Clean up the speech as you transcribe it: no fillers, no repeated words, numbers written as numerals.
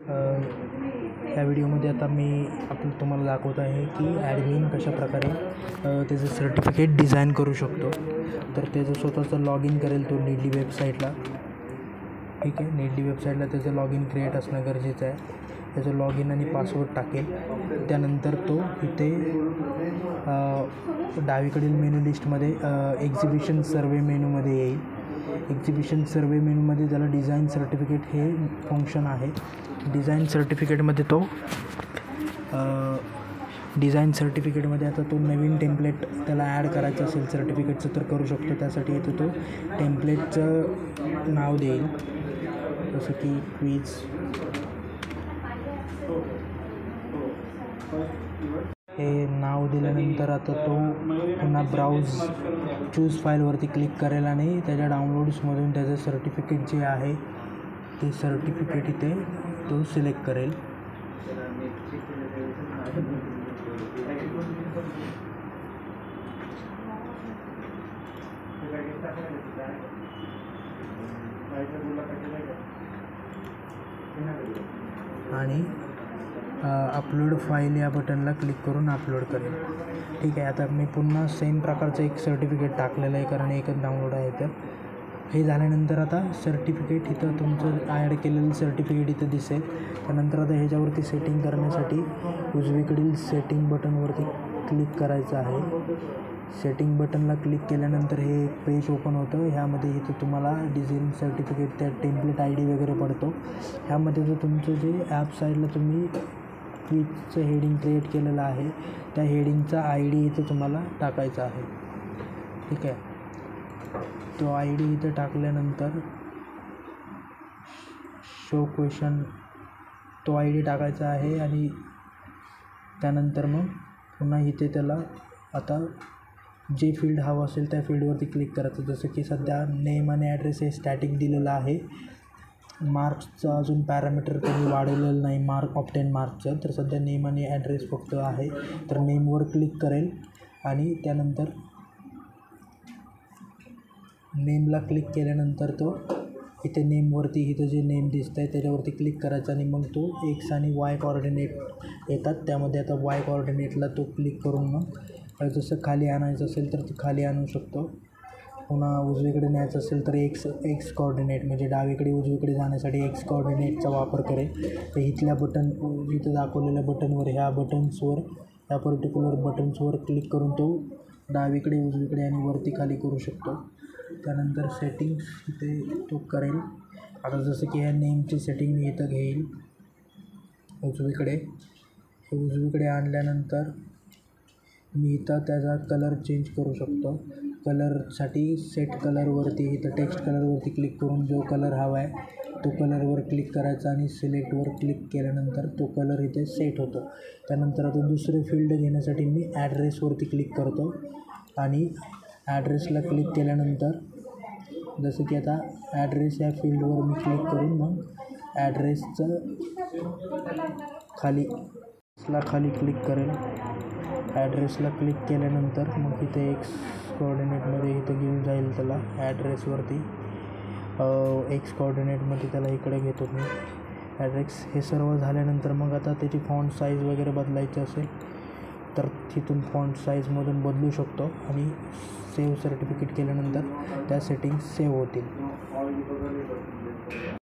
या व्हिडिओमध्ये आता मी तुम्हाला दाखवत आहे की ॲडमिन कशाप्रकारे त्याचं सर्टिफिकेट डिझाईन करू शकतो. तर त्याचं स्वतःचं लॉग इन करेल तो नीडली वेबसाईटला. ठीक आहे, नीडली वेबसाईटला त्याचं लॉग इन क्रिएट असणं गरजेचं आहे. त्याचं लॉग इन आणि पासवर्ड टाकेल. त्यानंतर तो इथे डावीकडील मेनू लिस्टमध्ये एक्झिबिशन सर्वे मेनूमध्ये येईल. एक्झिबिशन सर्वे मेनूमध्ये त्याला डिझाईन सर्टिफिकेट हे फंक्शन आहे. डिझाईन सर्टिफिकेटमध्ये आता तो नवीन टेम्पलेट त्याला ॲड करायचं असेल सर्टिफिकेटचं तर करू शकतो. त्यासाठी इथे तो टेम्पलेटचं नाव देईल, जसं की क्विज. हे नाव दिल्यानंतर आता तो पुन्हा चूज फाईलवरती क्लिक करेल आणि त्याच्या डाउनलोड्समधून त्याचं सर्टिफिकेट जे आहे ते सर्टिफिकेट इथे तो सिलेक्ट करेल. आणि अपलोड फाईल या बटनला क्लिक करून अपलोड करेल. ठीक आहे, आता मी पुन्हा सेम प्रकारचं एक सर्टिफिकेट टाकलेलं आहे कारण एकच डाउनलोड आहे. तर हे झाल्यानंतर आता सर्टिफिकेट इथं तुमचं ॲड केलेलं सर्टिफिकेट इथं दिसेल. त्यानंतर आता ह्याच्यावरती सेटिंग करण्यासाठी उजवीकडील सेटिंग बटनवरती क्लिक करायचं आहे. सेटिंग बटनला क्लिक केल्यानंतर हे एक पेज ओपन होतं. ह्यामध्ये इथं तुम्हाला डिझाईन सर्टिफिकेट त्या टेम्पलेट ID वगैरे पडतो. ह्यामध्ये जो तुमचं जे ॲप साईडला तुम्ही क्विजचं हेडिंग क्रिएट केलेलं आहे त्या हेडिंगचा ID इथं तुम्हाला टाकायचा आहे. ठीक आहे, तो ID इथं टाकल्यानंतर शो क्वेश्चन तो ID टाकायचा आहे आणि त्यानंतर मग पुन्हा इथे त्याला आता जे फील्ड हवं असेल त्या फील्डवरती क्लिक करायचं. जसं की सध्या नेम आणि ॲड्रेस हे स्टॅटिक दिलेलं आहे. मार्क्सचं अजून पॅरामीटर त्यांनी वाढवलेलं नाही ऑफ 10 मार्क्सचं. तर सध्या नेम आणि ॲड्रेस फक्त आहे. तर नेमवर क्लिक करेल आणि त्यानंतर नेमला क्लिक केल्यानंतर तो इथे नेमवरती इथं जे नेम दिसतं आहे त्याच्यावरती क्लिक करायचं आणि मग तो X आणि Y कोऑर्डिनेट येतात. त्यामध्ये आता Y कोऑर्डिनेटला तो क्लिक करून मग जसं खाली आणायचं असेल तर तो खाली आणू शकतो. पुन्हा उजवीकडे न्यायचं असेल तर एक्स कोऑर्डिनेट म्हणजे डावीकडे उजवीकडे जाण्यासाठी X कोऑर्डिनेटचा वापर करेल. तर इथं दाखवलेल्या बटनवर ह्या पर्टिक्युलर बटन्सवर क्लिक करून तो डावीकडे उजवीकडे आणि वरती खाली करू शकतो. त्यानंतर सेटिंग्स इथे तो करेल. आता जसं की ह्या नेमची सेटिंग मी इथं घेईल उजवीकडे आणल्यानंतर मी इथं त्याचा कलर चेंज करू शकतो. कलरसाठी सेट कलरवरती इथं टेक्स्ट कलरवरती क्लिक करून जो कलर हवा आहे तो कलरवर क्लिक करायचा आणि सिलेक्टवर क्लिक केल्यानंतर तो कलर इथे सेट होतो. त्यानंतर आता दुसरे फील्ड घेण्यासाठी मी ॲड्रेसवरती क्लिक करतो आणि ॲड्रेसला क्लिक केल्यानंतर जसं की आता ॲड्रेस या फील्डवर मी क्लिक करून मग ॲड्रेसचं खाली क्लिक करेल. ॲड्रेसला क्लिक केल्यानंतर मग इथे X कोऑर्डिनेटमध्ये इथं घेऊन जाईल त्याला ॲड्रेसवरती. X कोऑर्डिनेटमध्ये त्याला इकडे घेतो मी ॲड्रेस. हे सर्व झाल्यानंतर मग आता त्याची फॉन्ट साईज वगैरे बदलायची असेल तर तिथून फॉन्ट साईजमधून बदलू शकतो आणि सेव्ह सर्टिफिकेट केल्यानंतर त्या सेटिंग्स सेव्ह होतील.